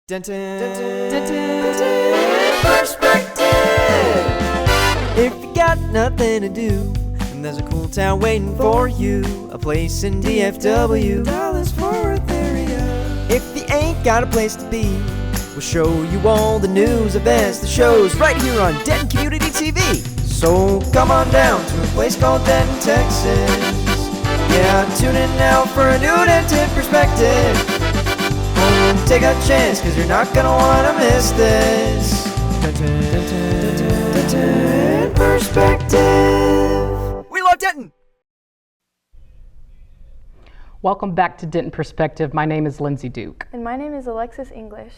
Denton Perspective. If you got nothing to do, and there's a cool town waiting for you, a place in DFW, Dallas-Fort Worth area. If you ain't got a place to be, we'll show you all the news, events, the shows right here on Denton Community TV. So come on down to a place called Denton, Texas. Yeah, tune in now for a new Denton Perspective. Take a chance, cause you're not gonna wanna miss this. Denton Perspective. We love Denton! Welcome back to Denton Perspective. My name is Lindsay Duke. And my name is Alexis English.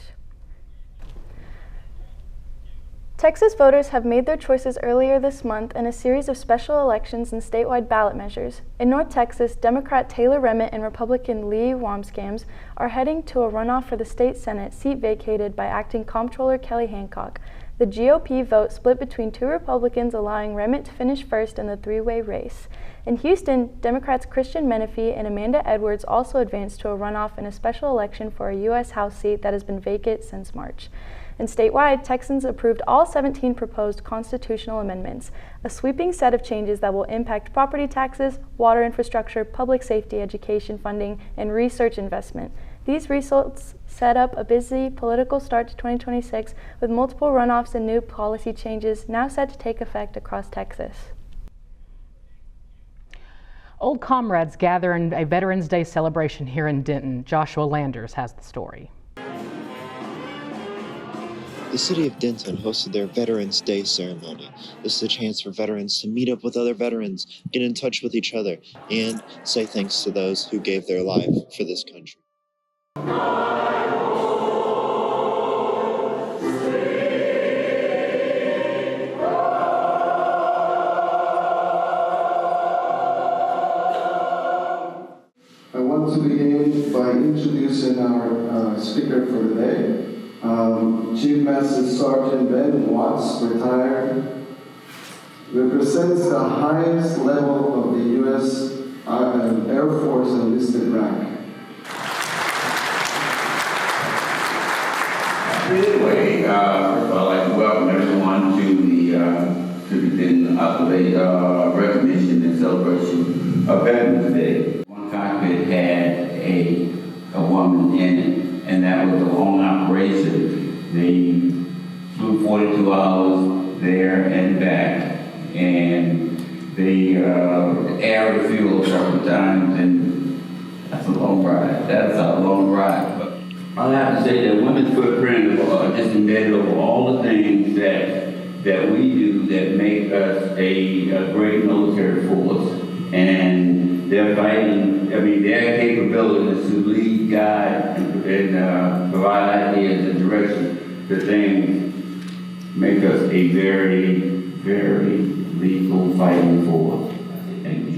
Texas voters have made their choices earlier this month in a series of special elections and statewide ballot measures. In North Texas, Democrat Taylor Remmett and Republican Lee Wamsgams are heading to a runoff for the state Senate seat vacated by acting Comptroller Kelly Hancock. The GOP vote split between two Republicans, allowing Remmett to finish first in the three-way race. In Houston, Democrats Christian Menifee and Amanda Edwards also advanced to a runoff in a special election for a U.S. House seat that has been vacant since March. And statewide, Texans approved all 17 proposed constitutional amendments, a sweeping set of changes that will impact property taxes, water infrastructure, public safety, education funding, and research investment. These results set up a busy political start to 2026 with multiple runoffs and new policy changes now set to take effect across Texas. Old comrades gather in a Veterans Day celebration here in Denton. Joshua Landers has the story. The city of Denton hosted their Veterans Day ceremony. This is a chance for veterans to meet up with other veterans, get in touch with each other, and say thanks to those who gave their life for this country. I want to begin by introducing our speaker for the day. Chief Master Sergeant Ben Watts, retired, represents the highest level of the U.S. Air Force enlisted rank. Anyway, first of all, I'd like to welcome everyone to the Denton Update recognition and celebration of Veterans Day. One cockpit had a woman in it, and that was a long operation. They flew 42 hours there and back, and they air refueled several times, and that's a long ride. That's a long ride. But I'll have to say that women's footprint is just embedded over all the things that we do that make us a great military force, and they're fighting. I mean, their capabilities to lead, guide, and provide ideas and direction to things make us a very, very lethal fighting force. Thank you.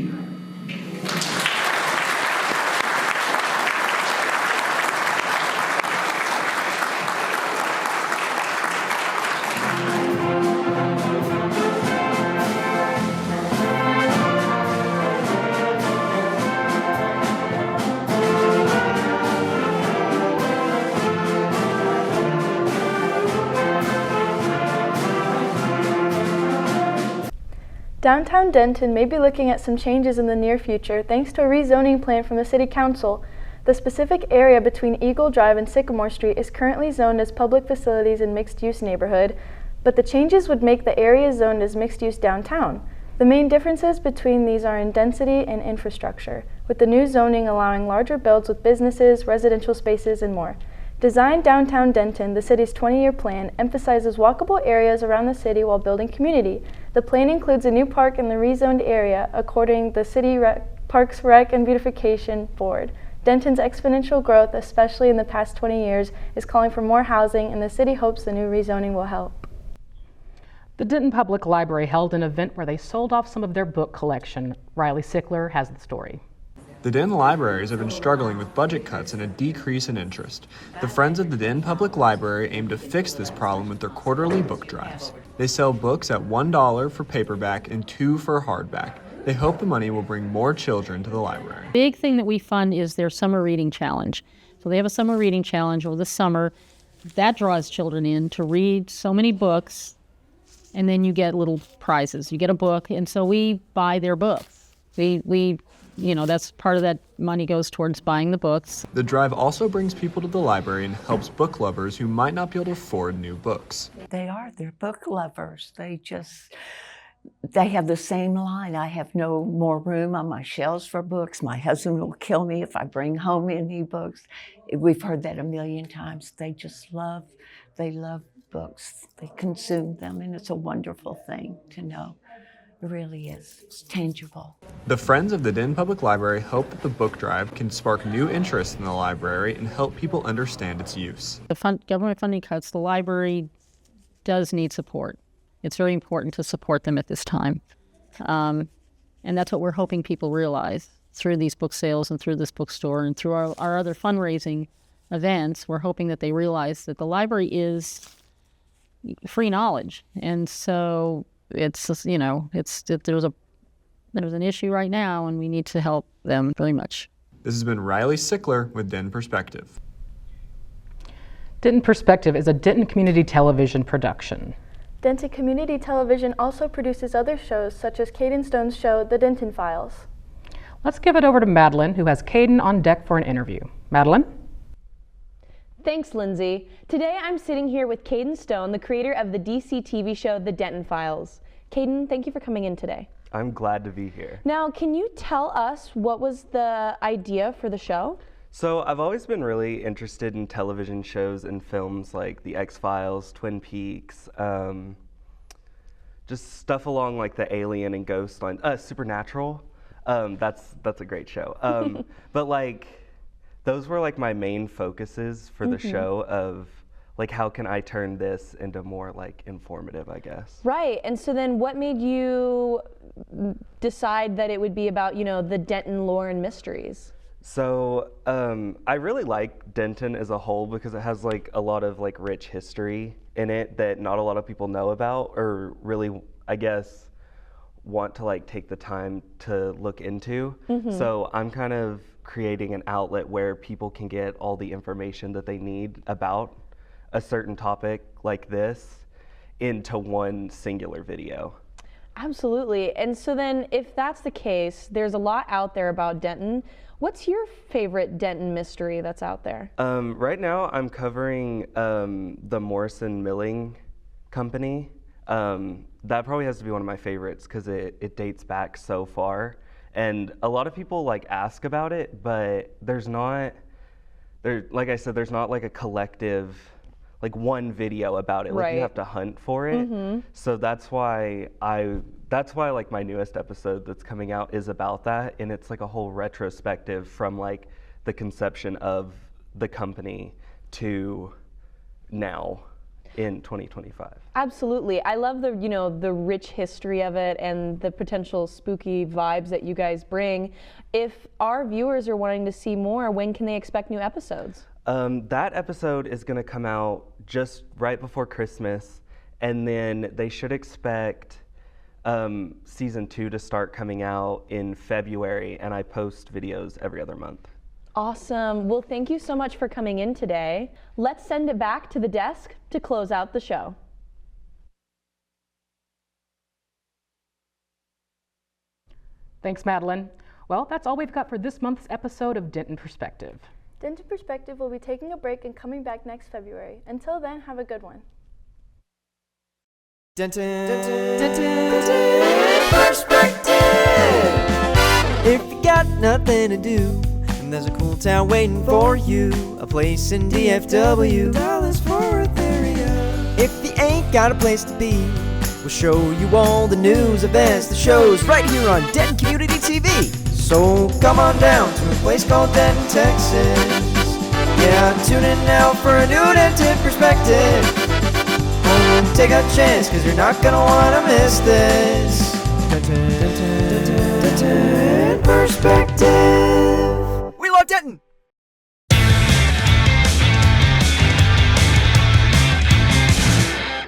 Downtown Denton may be looking at some changes in the near future thanks to a rezoning plan from the City Council. The specific area between Eagle Drive and Sycamore Street is currently zoned as public facilities and mixed-use neighborhood, but the changes would make the area zoned as mixed-use downtown. The main differences between these are in density and infrastructure, with the new zoning allowing larger builds with businesses, residential spaces, and more. Designed Downtown Denton, the city's 20-year plan, emphasizes walkable areas around the city while building community. The plan includes a new park in the rezoned area, according to the City Parks Rec and Beautification Board. Denton's exponential growth, especially in the past 20 years, is calling for more housing, and the city hopes the new rezoning will help. The Denton Public Library held an event where they sold off some of their book collection. Riley Sickler has the story. The Denton libraries have been struggling with budget cuts and a decrease in interest. The Friends of the Denton Public Library aim to fix this problem with their quarterly book drives. They sell books at $1 for paperback and $2 for hardback. They hope the money will bring more children to the library. Big thing that we fund is their summer reading challenge. So they have a summer reading challenge over the summer. that draws children in to read so many books, and then you get little prizes. You get a book, and so we buy their books. That's part of that money goes towards buying the books. The drive also brings people to the library and helps book lovers who might not be able to afford new books. They're book lovers. They have the same line. I have no more room on my shelves for books. My husband will kill me if I bring home any books. We've heard that a million times. They love books. They consume them, and it's a wonderful thing to know. It really is. It's tangible. The Friends of the Denton Public Library hope that the book drive can spark new interest in the library and help people understand its use. Government funding cuts, the library does need support. It's very important to support them at this time. And that's what we're hoping people realize through these book sales and through this bookstore and through our other fundraising events. We're hoping that they realize that the library is free knowledge. And so there's an issue right now, and we need to help them very much. This has been Riley Sickler with Denton Perspective. Denton Perspective is a Denton Community Television production. Denton Community Television also produces other shows such as Caden Stone's show, The Denton Files. Let's give it over to Madeline, who has Caden on deck for an interview. Madeline? Thanks, Lindsay. Today I'm sitting here with Caden Stone, the creator of the DC TV show, The Denton Files. Caden, thank you for coming in today. I'm glad to be here. Now, can you tell us what was the idea for the show? So I've always been really interested in television shows and films like The X-Files, Twin Peaks, just stuff along like the Alien and Ghost line, Supernatural. That's a great show. But like, those were like my main focuses for the show of like, how can I turn this into more like informative, I guess. Right, and so then what made you decide that it would be about, the Denton lore and mysteries? So I really like Denton as a whole because it has like a lot of like rich history in it that not a lot of people know about or really, I guess, want to like take the time to look into. So I'm kind of creating an outlet where people can get all the information that they need about a certain topic like this into one singular video. Absolutely. And so then if that's the case, there's a lot out there about Denton. What's your favorite Denton mystery that's out there? Right now I'm covering the Morrison Milling Company. That probably has to be one of my favorites because it dates back so far. And a lot of people like ask about it, but like I said, there's not like a collective, like one video about it. Like you have to hunt for it. So that's why like my newest episode that's coming out is about that, and it's like a whole retrospective from like the conception of the company to now in 2025. Absolutely. I love the rich history of it and the potential spooky vibes that you guys bring. If our viewers are wanting to see more, when can they expect new episodes? That episode is going to come out just right before Christmas, and then they should expect season 2 to start coming out in February, and I post videos every other month. Awesome. Well, thank you so much for coming in today. Let's send it back to the desk to close out the show. Thanks, Madeline. Well, that's all we've got for this month's episode of Denton Perspective. Denton Perspective will be taking a break and coming back next February. Until then, have a good one. Denton Perspective. If you got nothing to do, and there's a cool town waiting for you, a place in DFW, Dallas-Fort Worth area. If you ain't got a place to be, we'll show you all the news, events, the shows right here on Denton Community TV. So come on down to a place called Denton, Texas. Yeah, tune in now for a new Denton Perspective. Take a chance, cause you're not gonna wanna miss this. Denton Perspective. We love Denton!